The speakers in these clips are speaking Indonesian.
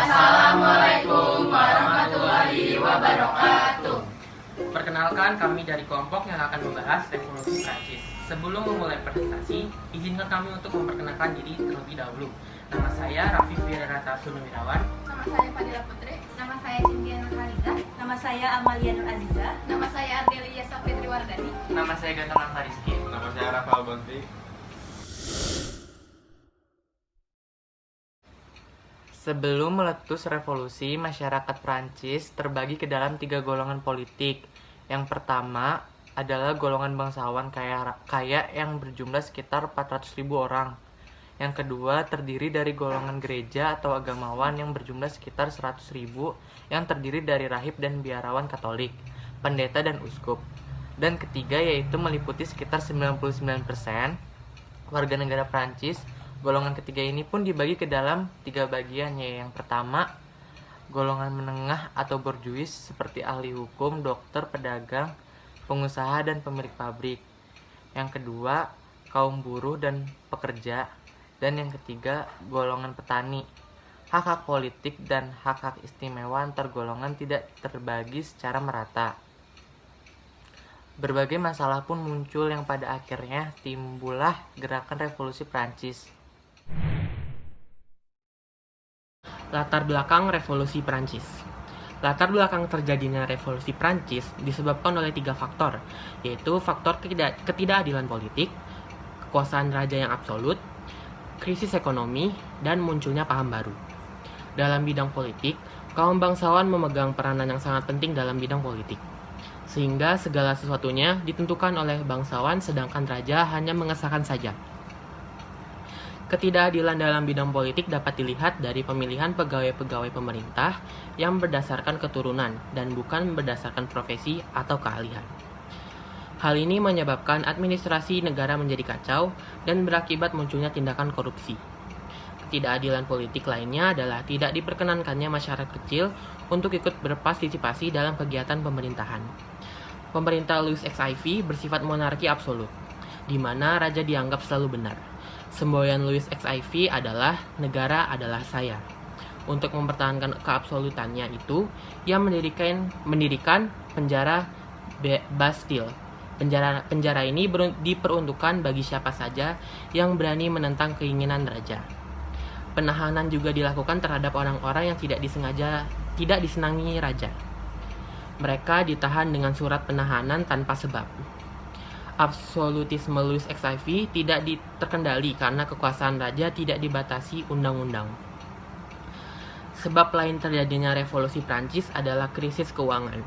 Assalamualaikum warahmatullahi wabarakatuh. Perkenalkan, kami dari kelompok yang akan membahas revolusi Prancis. Sebelum memulai presentasi, izinkan kami untuk memperkenalkan diri terlebih dahulu. Nama saya Raffi Wirarata Sunwirawan. Nama saya Fadila Putri. Nama saya Cynthia Nurhaliza. Nama saya Amalia Nur Aziza. Nama saya Ardelia Safitri Wardani. Nama saya Gatot Fariski. Nama saya Rafael Bonti. Sebelum meletus revolusi, masyarakat Prancis terbagi ke dalam 3 golongan politik. Yang pertama adalah golongan bangsawan kaya yang berjumlah sekitar 400.000 orang. Yang kedua terdiri dari golongan gereja atau agamawan yang berjumlah sekitar 100.000 yang terdiri dari rahib dan biarawan Katolik, pendeta dan uskup. Dan ketiga yaitu meliputi sekitar 99% warga negara Prancis. Golongan ketiga ini pun dibagi ke dalam 3 bagian, yaitu yang pertama golongan menengah atau borjuis seperti ahli hukum, dokter, pedagang, pengusaha dan pemilik pabrik. Yang kedua kaum buruh dan pekerja. Dan yang ketiga golongan petani. Hak-hak politik dan hak-hak istimewa antar golongan tidak terbagi secara merata. Berbagai masalah pun muncul yang pada akhirnya timbullah gerakan revolusi Prancis. Latar belakang revolusi Prancis. Latar belakang terjadinya revolusi Prancis disebabkan oleh 3 faktor, yaitu faktor ketidakadilan politik, kekuasaan raja yang absolut, krisis ekonomi, dan munculnya paham baru. Dalam bidang politik, kaum bangsawan memegang peranan yang sangat penting dalam bidang politik, sehingga segala sesuatunya ditentukan oleh bangsawan sedangkan raja hanya mengesahkan saja. Ketidakadilan dalam bidang politik dapat dilihat dari pemilihan pegawai-pegawai pemerintah yang berdasarkan keturunan dan bukan berdasarkan profesi atau keahlian. Hal ini menyebabkan administrasi negara menjadi kacau dan berakibat munculnya tindakan korupsi. Ketidakadilan politik lainnya adalah tidak diperkenankannya masyarakat kecil untuk ikut berpartisipasi dalam kegiatan pemerintahan. Pemerintah Louis XIV bersifat monarki absolut, di mana raja dianggap selalu benar. Semboyan Louis XIV adalah negara adalah saya. Untuk mempertahankan keabsolutannya itu, ia mendirikan penjara Bastille. Penjara ini diperuntukkan bagi siapa saja yang berani menentang keinginan raja. Penahanan juga dilakukan terhadap orang-orang yang tidak disenangi raja. Mereka ditahan dengan surat penahanan tanpa sebab. Absolutisme Louis XIV tidak terkendali karena kekuasaan raja tidak dibatasi undang-undang. Sebab lain terjadinya revolusi Prancis adalah krisis keuangan.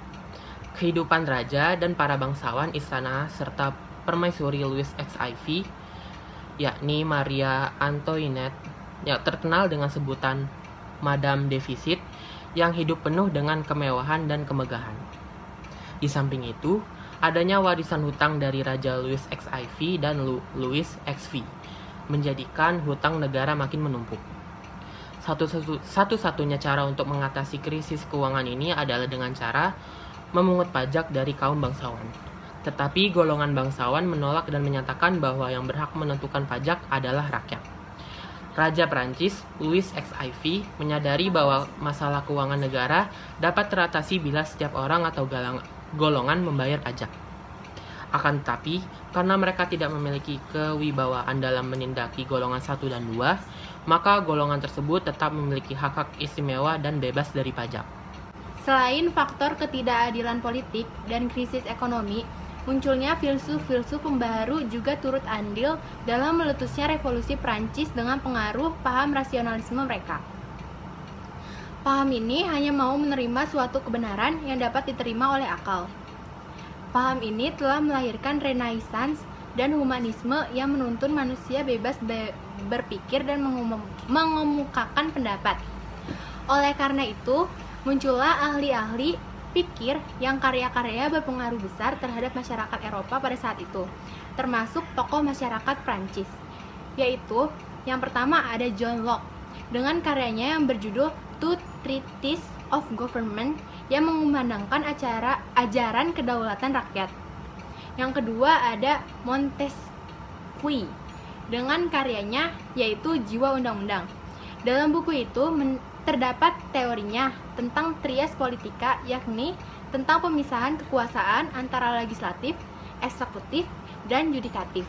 Kehidupan raja dan para bangsawan istana serta permaisuri Louis XIV, yakni Maria Antoinette, yang terkenal dengan sebutan Madame Deficit, yang hidup penuh dengan kemewahan dan kemegahan. Di samping itu, adanya warisan hutang dari Raja Louis XIV dan Louis XV menjadikan hutang negara makin menumpuk. Satu-satunya cara untuk mengatasi krisis keuangan ini adalah dengan cara memungut pajak dari kaum bangsawan. Tetapi golongan bangsawan menolak dan menyatakan bahwa yang berhak menentukan pajak adalah rakyat. Raja Prancis, Louis XIV, menyadari bahwa masalah keuangan negara dapat teratasi bila setiap orang atau golongan membayar pajak. Akan tetapi, karena mereka tidak memiliki kewibawaan dalam menindaki golongan 1 dan 2, maka golongan tersebut tetap memiliki hak-hak istimewa dan bebas dari pajak. Selain faktor ketidakadilan politik dan krisis ekonomi, munculnya filsuf-filsuf pembaharu juga turut andil dalam meletusnya revolusi Prancis dengan pengaruh paham rasionalisme mereka. Paham ini hanya mau menerima suatu kebenaran yang dapat diterima oleh akal. Paham ini telah melahirkan Renaissance dan humanisme yang menuntun manusia bebas berpikir dan mengemukakan pendapat. Oleh karena itu, muncullah ahli-ahli pikir yang karya-karyanya berpengaruh besar terhadap masyarakat Eropa pada saat itu, termasuk tokoh masyarakat Prancis, yaitu yang pertama ada John Locke dengan karyanya yang berjudul Two Treatises of Government yang mengumandangkan ajaran kedaulatan rakyat. Yang kedua ada Montesquieu dengan karyanya yaitu Jiwa Undang-Undang. Dalam buku itu terdapat teorinya tentang trias politika, yakni tentang pemisahan kekuasaan antara legislatif, eksekutif, dan yudikatif.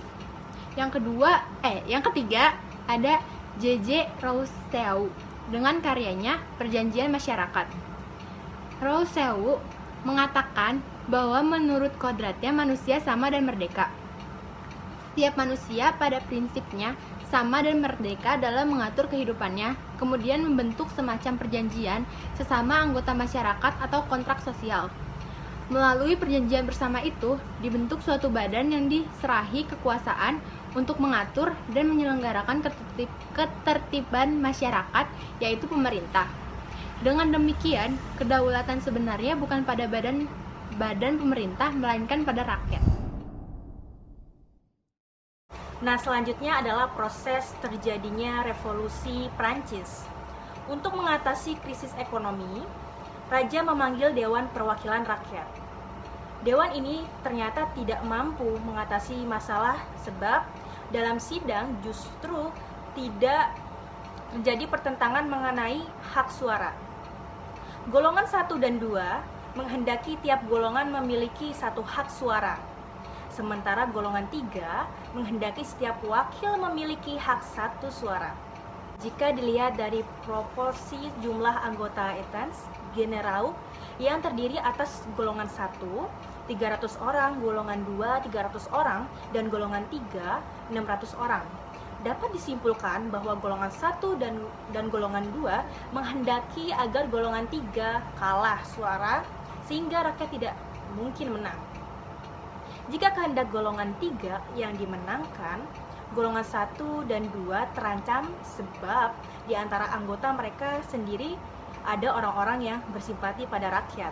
Yang ketiga ada J.J. Rousseau dengan karyanya Perjanjian Masyarakat. Rousseau mengatakan bahwa menurut kodratnya manusia sama dan merdeka. Setiap manusia pada prinsipnya sama dan merdeka dalam mengatur kehidupannya, kemudian membentuk semacam perjanjian sesama anggota masyarakat atau kontrak sosial. Melalui perjanjian bersama itu, dibentuk suatu badan yang diserahi kekuasaan untuk mengatur dan menyelenggarakan ketertiban masyarakat, yaitu pemerintah. Dengan demikian, kedaulatan sebenarnya bukan pada badan pemerintah, melainkan pada rakyat. Nah, selanjutnya adalah proses terjadinya revolusi Prancis. Untuk mengatasi krisis ekonomi, Raja memanggil Dewan Perwakilan Rakyat. Dewan ini ternyata tidak mampu mengatasi masalah sebab dalam sidang justru tidak terjadi pertentangan mengenai hak suara. Golongan 1 dan 2 menghendaki tiap golongan memiliki satu hak suara. Sementara golongan 3 menghendaki setiap wakil memiliki hak satu suara. Jika dilihat dari proporsi jumlah anggota Etans Generau yang terdiri atas golongan 1, 300 orang, golongan 2, 300 orang, dan golongan 3, 600 orang. Dapat disimpulkan bahwa golongan 1 dan golongan 2 menghendaki agar golongan 3 kalah suara sehingga rakyat tidak mungkin menang. Jika kehendak golongan 3 yang dimenangkan, golongan 1 dan 2 terancam sebab di antara anggota mereka sendiri ada orang-orang yang bersimpati pada rakyat.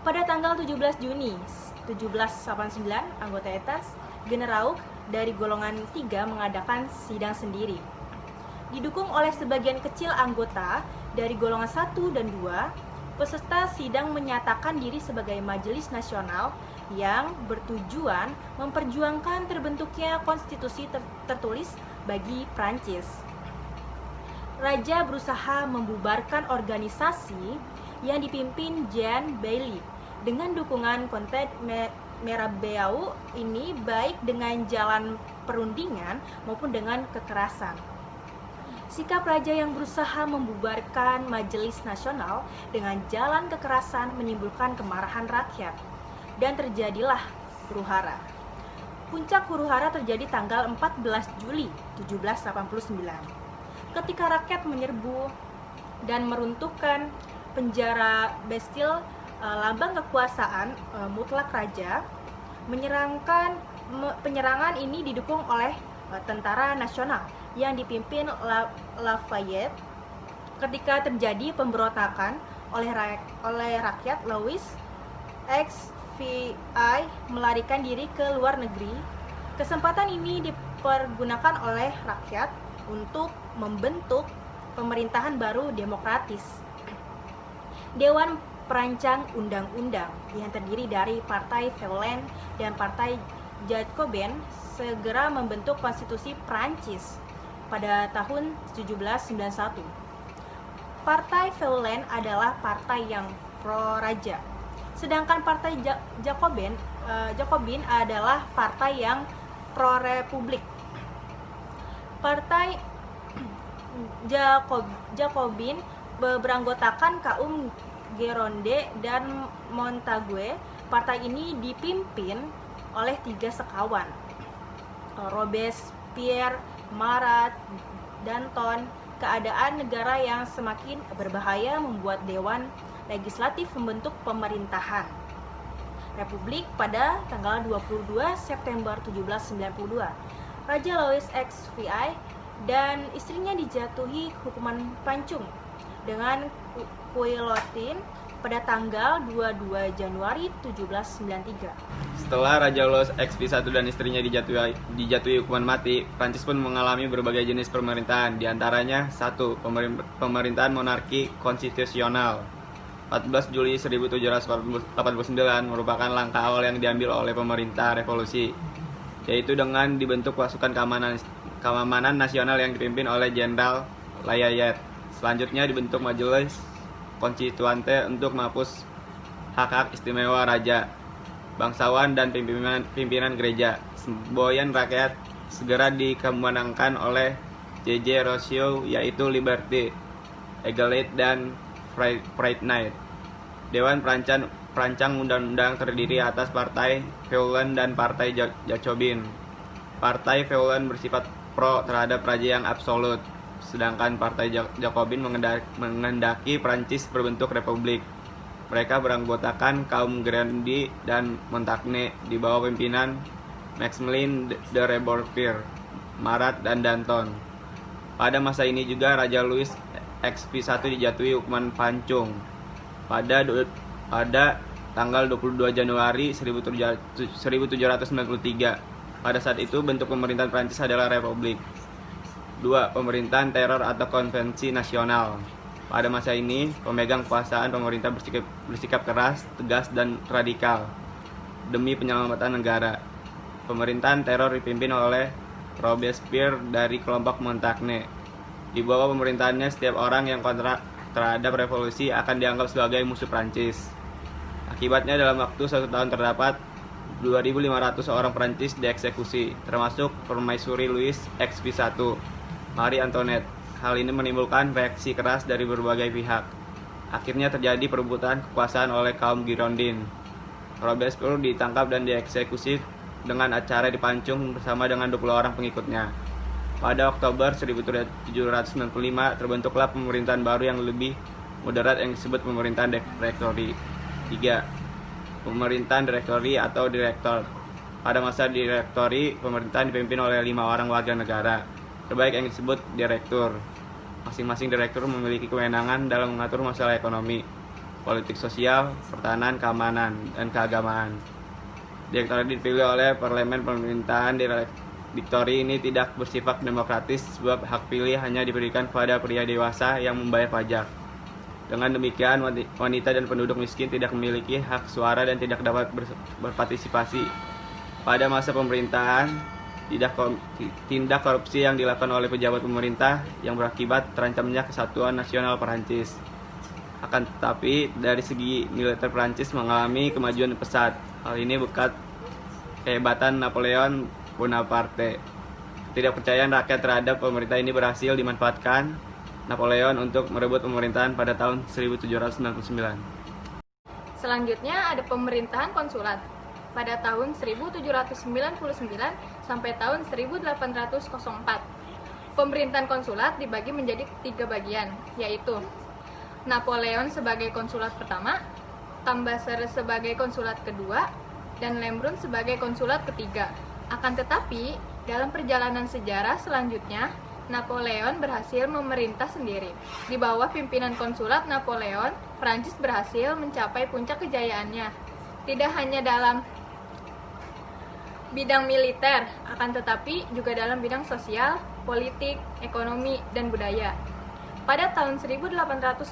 Pada tanggal 17 Juni 1789, anggota Etats Generau dari golongan 3 mengadakan sidang sendiri. Didukung oleh sebagian kecil anggota dari golongan 1 dan 2, peserta sidang menyatakan diri sebagai Majelis Nasional yang bertujuan memperjuangkan terbentuknya konstitusi tertulis bagi Prancis. Raja berusaha membubarkan organisasi yang dipimpin Jean Bailly dengan dukungan Konte Mirabeau ini baik dengan jalan perundingan maupun dengan kekerasan. Sikap raja yang berusaha membubarkan Majelis Nasional dengan jalan kekerasan menimbulkan kemarahan rakyat. Dan terjadilah huru-hara. Puncak huru-hara terjadi tanggal 14 Juli 1789. Ketika rakyat menyerbu dan meruntuhkan penjara Bastille, lambang kekuasaan mutlak raja, penyerangan ini didukung oleh tentara nasional yang dipimpin Lafayette. Ketika terjadi pemberontakan oleh rakyat, Louis XVI melarikan diri ke luar negeri. Kesempatan ini dipergunakan oleh rakyat untuk membentuk pemerintahan baru demokratis. Dewan Perancang Undang-Undang yang terdiri dari Partai Feuillant dan Partai Jacobin segera membentuk konstitusi Prancis pada tahun 1791. Partai Feuillant adalah partai yang pro-raja. Sedangkan Partai Jacobin adalah partai yang pro-republik. Partai Jacobin beranggotakan kaum Gironde dan Montague. Partai ini dipimpin oleh 3 sekawan, Robespierre, Marat, Danton. Keadaan negara yang semakin berbahaya membuat Dewan Legislatif membentuk pemerintahan Republik pada tanggal 22 September 1792. Raja Louis XVI dan istrinya dijatuhi hukuman pancung dengan guillotine pada tanggal 22 Januari 1793. Setelah Raja Louis XVI dan istrinya dijatuhi hukuman mati, Prancis pun mengalami berbagai jenis pemerintahan, di antaranya 1. Pemerintahan monarki konstitusional. 14 Juli 1789 merupakan langkah awal yang diambil oleh pemerintah revolusi, yaitu dengan dibentuk pasukan keamanan nasional yang dipimpin oleh Jenderal Lafayette. Selanjutnya dibentuk majelis konstituante untuk menghapus hak-hak istimewa raja, bangsawan, dan pimpinan gereja. Semboyan rakyat segera dikemenangkan oleh J.J. Rousseau, yaitu Liberty, Egalite, dan Freiheit. Dewan perancang undang-undang terdiri atas Partai Feulen dan Partai Jacobin. Partai Feulen bersifat pro terhadap raja yang absolut, sedangkan Partai Jacobin menghendaki Prancis berbentuk republik. Mereka beranggotakan kaum Grandi dan Montagne di bawah pimpinan Maximilien de Robespierre, Marat, dan Danton. Pada masa ini juga Raja Louis XV1 dijatuhi hukuman pancung pada tanggal 22 Januari 1793. Pada saat itu bentuk pemerintahan Prancis adalah republik. 2. Pemerintahan teror atau konvensi nasional. Pada masa ini, pemegang kekuasaan pemerintah bersikap keras, tegas, dan radikal demi penyelamatan negara. Pemerintahan teror dipimpin oleh Robespierre dari kelompok Montagne. Di bawah pemerintahannya, setiap orang yang kontra terhadap revolusi akan dianggap sebagai musuh Prancis. Akibatnya dalam waktu 1 tahun terdapat 2.500 orang Prancis dieksekusi, termasuk permaisuri Louis XV1, Marie Antoinette. Hal ini menimbulkan reaksi keras dari berbagai pihak. Akhirnya terjadi perebutan kekuasaan oleh kaum Girondin. Robespierre ditangkap dan dieksekusi dengan acara dipancung bersama dengan 20 orang pengikutnya. Pada Oktober 1795 terbentuklah pemerintahan baru yang lebih moderat yang disebut pemerintahan direktori. 3. Pemerintahan direktori atau direktor. Pada masa direktori, pemerintahan dipimpin oleh 5 orang warga negara, terbaik yang disebut direktur. Masing-masing direktur memiliki kewenangan dalam mengatur masalah ekonomi, politik sosial, pertahanan, keamanan, dan keagamaan. Direktur dipilih oleh parlemen. Pemerintahan direktori ini tidak bersifat demokratis sebab hak pilih hanya diberikan kepada pria dewasa yang membayar pajak. Dengan demikian, wanita dan penduduk miskin tidak memiliki hak suara dan tidak dapat berpartisipasi. Pada masa pemerintahan, tindak korupsi yang dilakukan oleh pejabat pemerintah yang berakibat terancamnya kesatuan nasional Perancis. Akan tetapi, dari segi militer Perancis mengalami kemajuan pesat. Hal ini berkat kehebatan Napoleon Bonaparte. Ketidakpercayaan rakyat terhadap pemerintah ini berhasil dimanfaatkan Napoleon untuk merebut pemerintahan pada tahun 1799. Selanjutnya ada pemerintahan konsulat pada tahun 1799 sampai tahun 1804. Pemerintahan konsulat dibagi menjadi 3 bagian, yaitu Napoleon sebagai konsulat pertama, Tambasser sebagai konsulat kedua, dan Lembrun sebagai konsulat ketiga. Akan tetapi, dalam perjalanan sejarah selanjutnya, Napoleon berhasil memerintah sendiri. Di bawah pimpinan konsulat Napoleon, Prancis berhasil mencapai puncak kejayaannya. Tidak hanya dalam bidang militer, akan tetapi juga dalam bidang sosial, politik, ekonomi, dan budaya. Pada tahun 1803,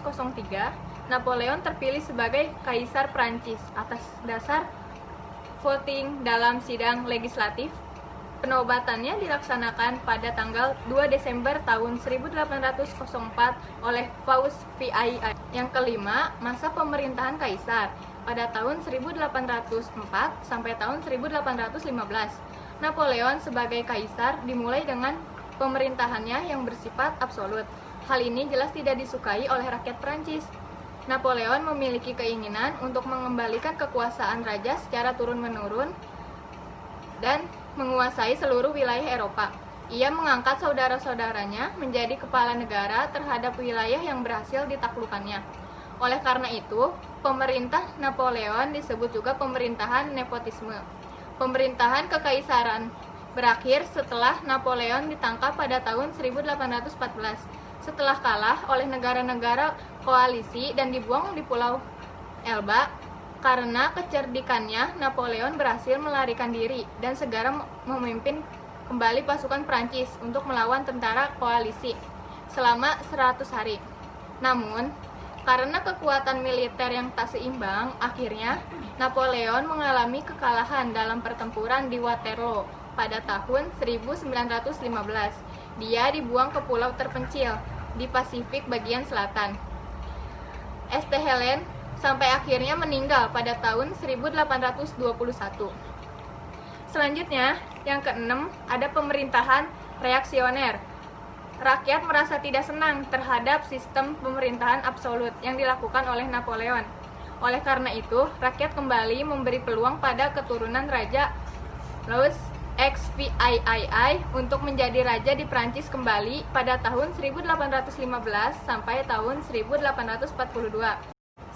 Napoleon terpilih sebagai Kaisar Prancis atas dasar voting dalam sidang legislatif. Penobatannya dilaksanakan pada tanggal 2 Desember tahun 1804 oleh Paus VI. Yang kelima, masa pemerintahan Kaisar pada tahun 1804 sampai tahun 1815. Napoleon sebagai Kaisar dimulai dengan pemerintahannya yang bersifat absolut. Hal ini jelas tidak disukai oleh rakyat Prancis. Napoleon memiliki keinginan untuk mengembalikan kekuasaan raja secara turun-menurun dan menguasai seluruh wilayah Eropa. Ia mengangkat saudara-saudaranya menjadi kepala negara terhadap wilayah yang berhasil ditaklukkannya. Oleh karena itu, pemerintah Napoleon disebut juga pemerintahan nepotisme. Pemerintahan kekaisaran berakhir setelah Napoleon ditangkap pada tahun 1814. Setelah kalah oleh negara-negara koalisi dan dibuang di Pulau Elba. Karena kecerdikannya, Napoleon berhasil melarikan diri dan segera memimpin kembali pasukan Prancis untuk melawan tentara koalisi selama 100 hari. Namun, karena kekuatan militer yang tak seimbang, akhirnya Napoleon mengalami kekalahan dalam pertempuran di Waterloo pada tahun 1915. Dia dibuang ke pulau terpencil di Pasifik bagian selatan. St. Helen sampai akhirnya meninggal pada tahun 1821. Selanjutnya, yang keenam, ada pemerintahan reaksioner. Rakyat merasa tidak senang terhadap sistem pemerintahan absolut yang dilakukan oleh Napoleon. Oleh karena itu, rakyat kembali memberi peluang pada keturunan Raja Louis XVIII untuk menjadi raja di Prancis kembali pada tahun 1815 sampai tahun 1842.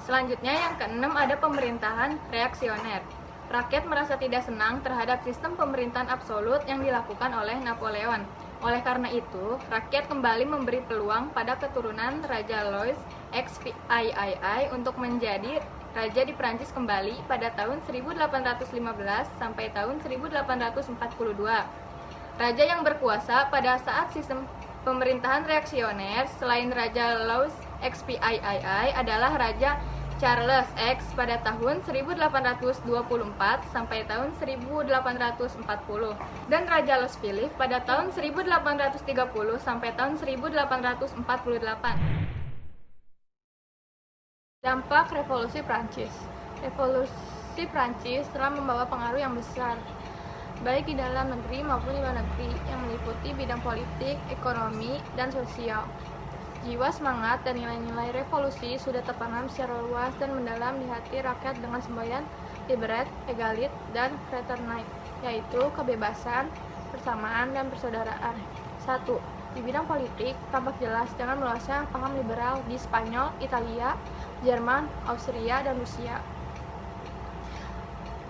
Selanjutnya yang keenam ada pemerintahan reaksioner. Rakyat merasa tidak senang terhadap sistem pemerintahan absolut yang dilakukan oleh Napoleon. Oleh karena itu, rakyat kembali memberi peluang pada keturunan Raja Louis XVIII untuk menjadi raja di Prancis kembali pada tahun 1815 sampai tahun 1842. Raja yang berkuasa pada saat sistem pemerintahan reaksioner selain Raja Louis XVIII adalah Raja Charles X pada tahun 1824 sampai tahun 1840 dan Raja Louis Philippe pada tahun 1830 sampai tahun 1848. Dampak Revolusi Prancis. Revolusi Prancis telah membawa pengaruh yang besar baik di dalam negeri maupun di luar negeri yang meliputi bidang politik, ekonomi, dan sosial. Jiwa semangat dan nilai-nilai revolusi sudah tertanam secara luas dan mendalam di hati rakyat dengan semboyan liberté, égalité, dan fraternité, yaitu kebebasan, persamaan, dan persaudaraan. 1. Di bidang politik, tampak jelas dengan meluasnya paham liberal di Spanyol, Italia, Jerman, Austria, dan Rusia.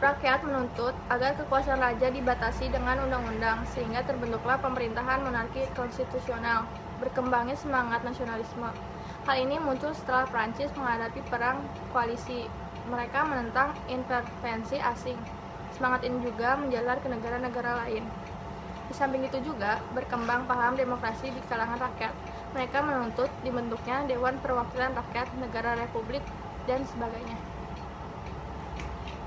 Rakyat menuntut agar kekuasaan raja dibatasi dengan undang-undang, sehingga terbentuklah pemerintahan monarki konstitusional. Berkembangnya semangat nasionalisme. Hal ini muncul setelah Prancis menghadapi perang koalisi. Mereka menentang intervensi asing. Semangat ini juga menjalar ke negara-negara lain. Di samping itu juga berkembang paham demokrasi di kalangan rakyat. Mereka menuntut dibentuknya Dewan Perwakilan Rakyat Negara Republik dan sebagainya.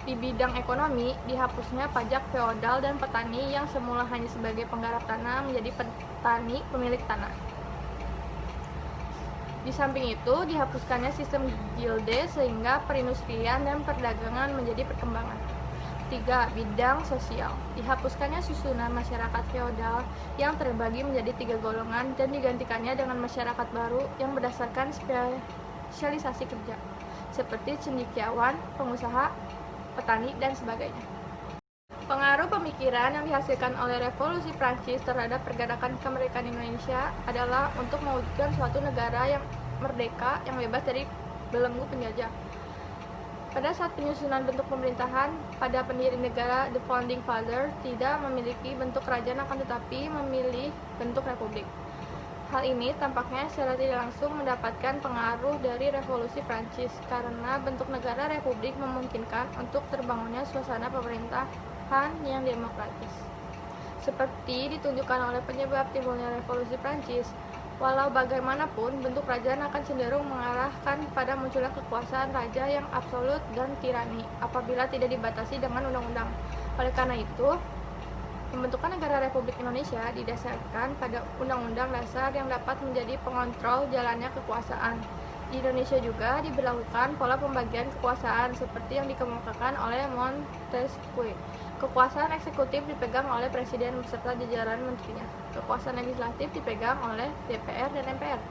Di bidang ekonomi, dihapusnya pajak feodal dan petani yang semula hanya sebagai penggarap tanah menjadi petani pemilik tanah. Di samping itu, dihapuskannya sistem gilde sehingga perindustrian dan perdagangan menjadi perkembangan. 3. Bidang sosial. Dihapuskannya susunan masyarakat feodal yang terbagi menjadi 3 golongan dan digantikannya dengan masyarakat baru yang berdasarkan spesialisasi kerja, seperti cendekiawan, pengusaha, petani, dan sebagainya. Pengaruh pemikiran yang dihasilkan oleh Revolusi Prancis terhadap pergerakan kemerdekaan Indonesia adalah untuk mewujudkan suatu negara yang merdeka, yang bebas dari belenggu penjajah. Pada saat penyusunan bentuk pemerintahan, pada pendiri negara, The Founding Father tidak memiliki bentuk kerajaan akan tetapi memilih bentuk republik. Hal ini tampaknya secara tidak langsung mendapatkan pengaruh dari Revolusi Prancis karena bentuk negara republik memungkinkan untuk terbangunnya suasana pemerintahan yang demokratis. Seperti ditunjukkan oleh penyebab timbulnya Revolusi Prancis, walau bagaimanapun bentuk kerajaan akan cenderung mengarahkan pada munculnya kekuasaan raja yang absolut dan tirani apabila tidak dibatasi dengan undang-undang. Oleh karena itu, pembentukan negara Republik Indonesia didasarkan pada Undang-Undang Dasar yang dapat menjadi pengontrol jalannya kekuasaan. Di Indonesia juga diberlakukan pola pembagian kekuasaan seperti yang dikemukakan oleh Montesquieu. Kekuasaan eksekutif dipegang oleh Presiden beserta jajaran menterinya. Kekuasaan legislatif dipegang oleh DPR dan MPR.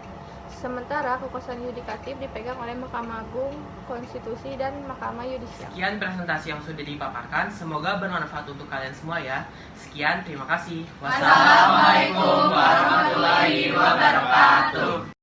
Sementara kekuasaan yudikatif dipegang oleh Mahkamah Agung, Konstitusi, dan Mahkamah Yudisial. Sekian presentasi yang sudah dipaparkan, semoga bermanfaat untuk kalian semua ya. Sekian, terima kasih. Wassalamualaikum warahmatullahi wabarakatuh.